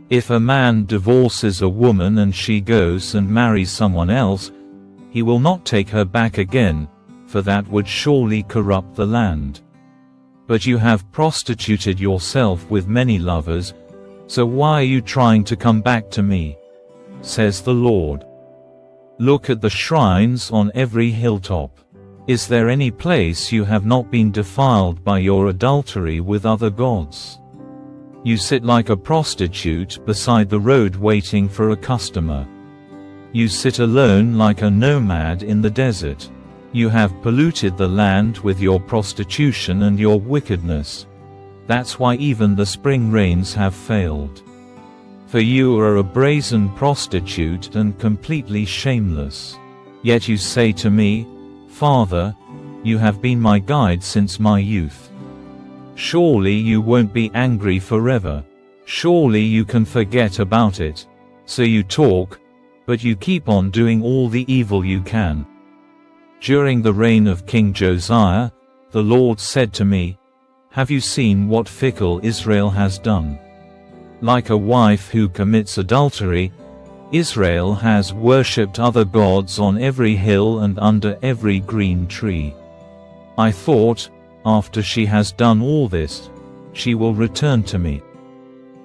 If a man divorces a woman and she goes and marries someone else, he will not take her back again, for that would surely corrupt the land. But you have prostituted yourself with many lovers, so why are you trying to come back to me? Says the Lord. Look at the shrines on every hilltop. Is there any place you have not been defiled by your adultery with other gods? You sit like a prostitute beside the road waiting for a customer. You sit alone like a nomad in the desert. You have polluted the land with your prostitution and your wickedness. That's why even the spring rains have failed. For you are a brazen prostitute and completely shameless. Yet you say to me, Father, you have been my guide since my youth. Surely you won't be angry forever. Surely you can forget about it. So you talk, but you keep on doing all the evil you can. During the reign of King Josiah, the Lord said to me, Have you seen what fickle Israel has done? Like a wife who commits adultery, Israel has worshipped other gods on every hill and under every green tree. I thought, after she has done all this, she will return to me.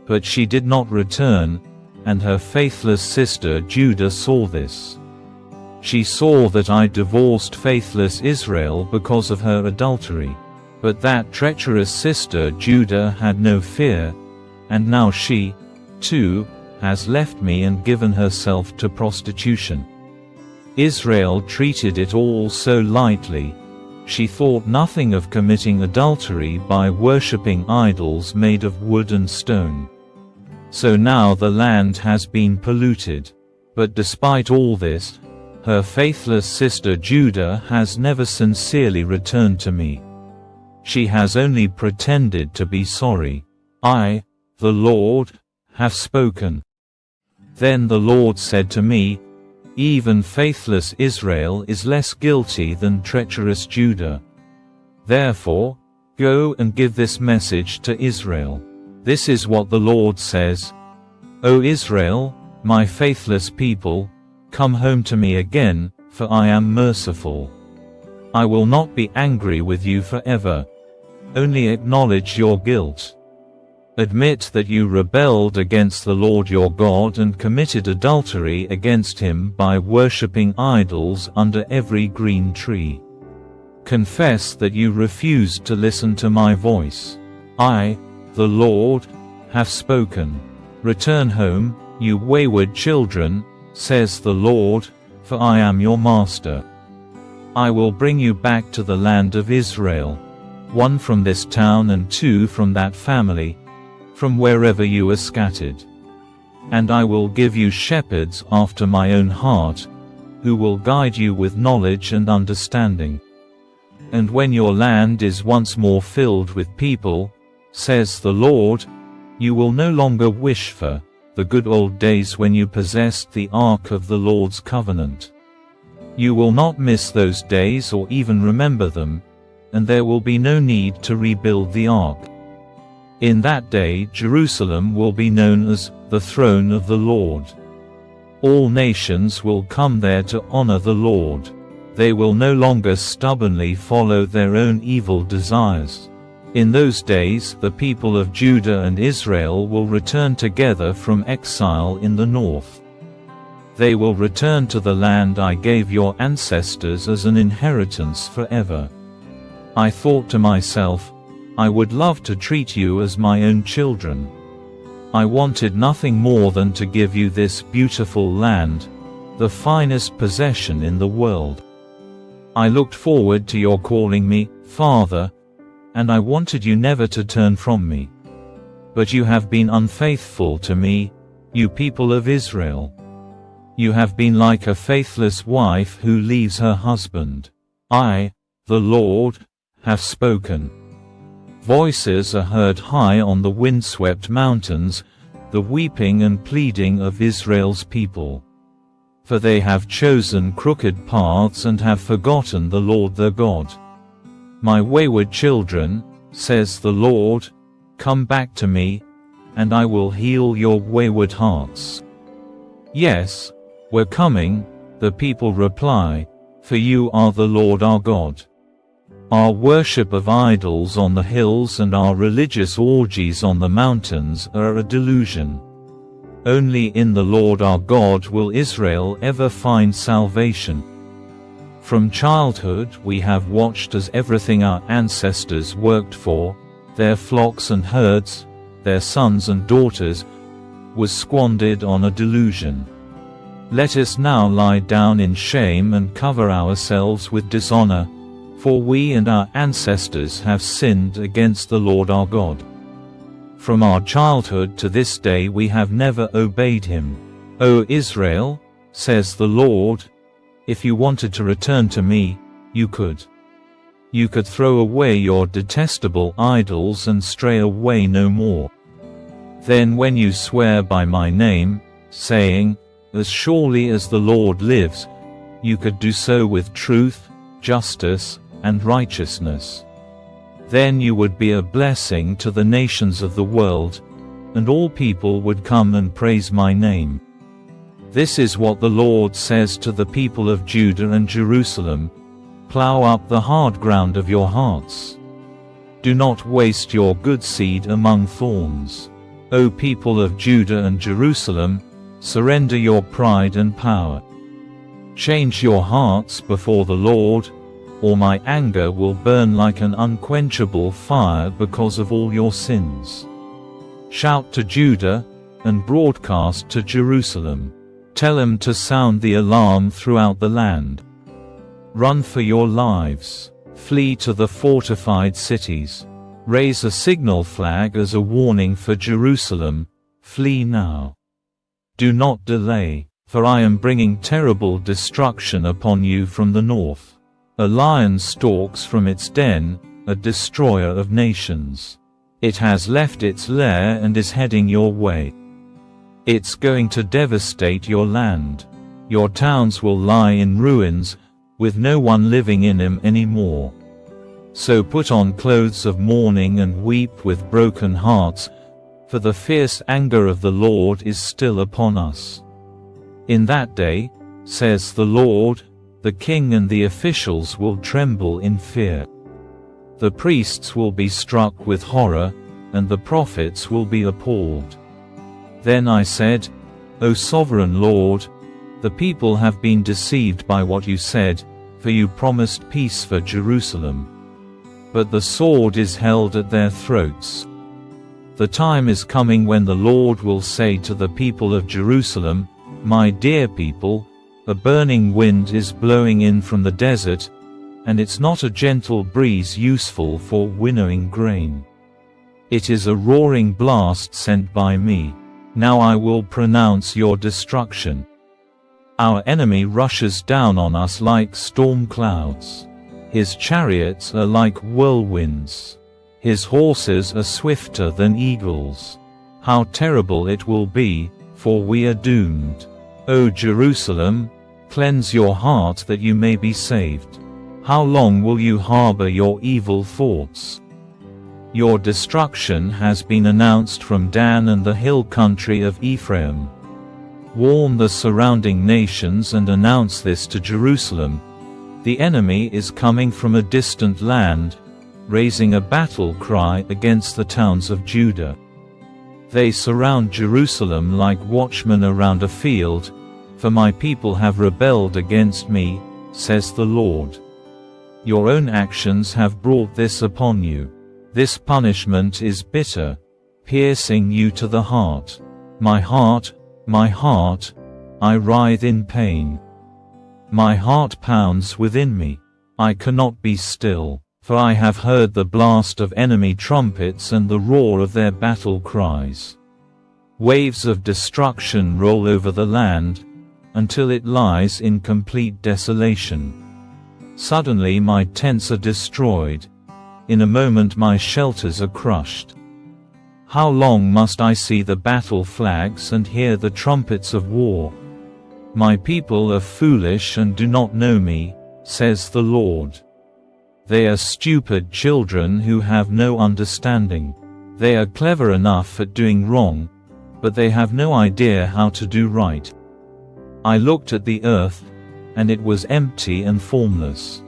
But she did not return, and her faithless sister Judah saw this. She saw that I divorced faithless Israel because of her adultery. But that treacherous sister Judah had no fear, and now she, too, has left me and given herself to prostitution. Israel treated it all so lightly. She thought nothing of committing adultery by worshipping idols made of wood and stone. So now the land has been polluted. But despite all this, her faithless sister Judah has never sincerely returned to me. She has only pretended to be sorry. I, the Lord, have spoken. Then the Lord said to me, Even faithless Israel is less guilty than treacherous Judah. Therefore, go and give this message to Israel. This is what the Lord says, O Israel, my faithless people, come home to me again, for I am merciful. I will not be angry with you forever. Only acknowledge your guilt. Admit that you rebelled against the Lord your God and committed adultery against him by worshipping idols under every green tree. Confess that you refused to listen to my voice. I, the Lord, have spoken. Return home, you wayward children, says the Lord, for I am your master. I will bring you back to the land of Israel, 1 from this town and 2 from that family, from wherever you are scattered. And I will give you shepherds after my own heart, who will guide you with knowledge and understanding. And when your land is once more filled with people, says the Lord, you will no longer wish for the good old days when you possessed the ark of the Lord's covenant. You will not miss those days or even remember them, and there will be no need to rebuild the ark. In that day Jerusalem will be known as the throne of the Lord. All nations will come there to honor the Lord. They will no longer stubbornly follow their own evil desires. In those days the people of Judah and Israel will return together from exile in the north. They will return to the land I gave your ancestors as an inheritance forever. I thought to myself, I would love to treat you as my own children. I wanted nothing more than to give you this beautiful land, the finest possession in the world. I looked forward to your calling me, Father, and I wanted you never to turn from me. But you have been unfaithful to me, you people of Israel. You have been like a faithless wife who leaves her husband. I, the Lord, have spoken. Voices are heard high on the windswept mountains, the weeping and pleading of Israel's people. For they have chosen crooked paths and have forgotten the Lord their God. My wayward children, says the Lord, come back to me, and I will heal your wayward hearts." "Yes, we're coming," the people reply, "for you are the Lord our God. Our worship of idols on the hills and our religious orgies on the mountains are a delusion. Only in the Lord our God will Israel ever find salvation." From childhood we have watched as everything our ancestors worked for, their flocks and herds, their sons and daughters, was squandered on a delusion. Let us now lie down in shame and cover ourselves with dishonor, for we and our ancestors have sinned against the Lord our God. From our childhood to this day we have never obeyed him. O Israel, says the Lord, if you wanted to return to me, you could. You could throw away your detestable idols and stray away no more. Then when you swear by my name, saying, "As surely as the Lord lives," you could do so with truth, justice, and righteousness. Then you would be a blessing to the nations of the world, and all people would come and praise my name. This is what the Lord says to the people of Judah and Jerusalem: plow up the hard ground of your hearts. Do not waste your good seed among thorns. O people of Judah and Jerusalem, surrender your pride and power. Change your hearts before the Lord, or my anger will burn like an unquenchable fire because of all your sins. Shout to Judah, and broadcast to Jerusalem. Tell them to sound the alarm throughout the land. Run for your lives. Flee to the fortified cities. Raise a signal flag as a warning for Jerusalem. Flee now. Do not delay, for I am bringing terrible destruction upon you from the north. A lion stalks from its den, a destroyer of nations. It has left its lair and is heading your way. It's going to devastate your land. Your towns will lie in ruins, with no one living in them anymore. So put on clothes of mourning and weep with broken hearts, for the fierce anger of the Lord is still upon us. In that day, says the Lord, the king and the officials will tremble in fear. The priests will be struck with horror, and the prophets will be appalled. Then I said, O sovereign Lord, the people have been deceived by what you said, for you promised peace for Jerusalem. But the sword is held at their throats. The time is coming when the Lord will say to the people of Jerusalem, My dear people, a burning wind is blowing in from the desert, and it's not a gentle breeze useful for winnowing grain. It is a roaring blast sent by me. Now I will pronounce your destruction. Our enemy rushes down on us like storm clouds. His chariots are like whirlwinds. His horses are swifter than eagles. How terrible it will be, for we are doomed. O Jerusalem, cleanse your heart that you may be saved. How long will you harbor your evil thoughts? Your destruction has been announced from Dan and the hill country of Ephraim. Warn the surrounding nations and announce this to Jerusalem. The enemy is coming from a distant land, raising a battle cry against the towns of Judah. They surround Jerusalem like watchmen around a field, for my people have rebelled against me, says the Lord. Your own actions have brought this upon you. This punishment is bitter, piercing you to the heart. My heart, I writhe in pain. My heart pounds within me. I cannot be still, for I have heard the blast of enemy trumpets and the roar of their battle cries. Waves of destruction roll over the land, until it lies in complete desolation. Suddenly my tents are destroyed. In a moment my shelters are crushed. How long must I see the battle flags and hear the trumpets of war? My people are foolish and do not know me, says the Lord. They are stupid children who have no understanding. They are clever enough at doing wrong, but they have no idea how to do right. I looked at the earth, and it was empty and formless.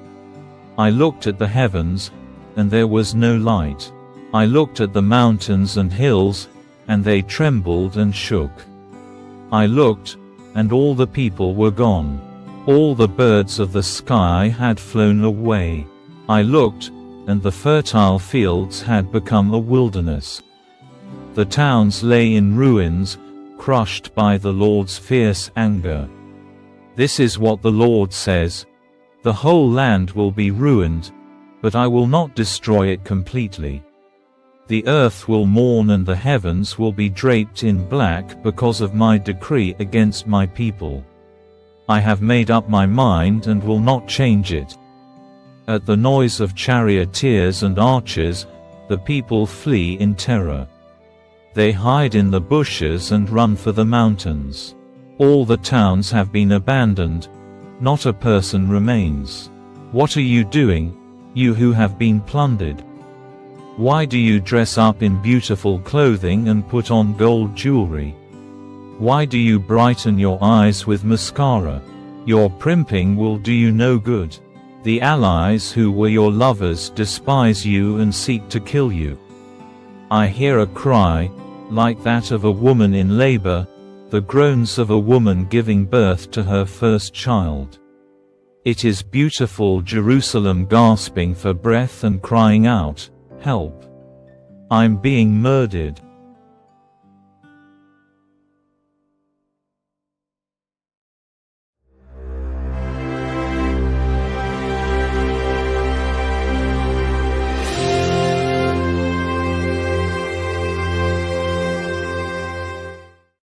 I looked at the heavens, and there was no light. I looked at the mountains and hills, and they trembled and shook. I looked, and all the people were gone. All the birds of the sky had flown away. I looked, and the fertile fields had become a wilderness. The towns lay in ruins, crushed by the Lord's fierce anger. This is what the Lord says: the whole land will be ruined, but I will not destroy it completely. The earth will mourn and the heavens will be draped in black because of my decree against my people. I have made up my mind and will not change it. At the noise of charioteers and archers, the people flee in terror. They hide in the bushes and run for the mountains. All the towns have been abandoned, not a person remains. What are you doing, you who have been plundered? Why do you dress up in beautiful clothing and put on gold jewelry? Why do you brighten your eyes with mascara? Your primping will do you no good. The allies who were your lovers despise you and seek to kill you. I hear a cry, like that of a woman in labor, the groans of a woman giving birth to her first child. It is beautiful Jerusalem gasping for breath and crying out, "Help! I'm being murdered."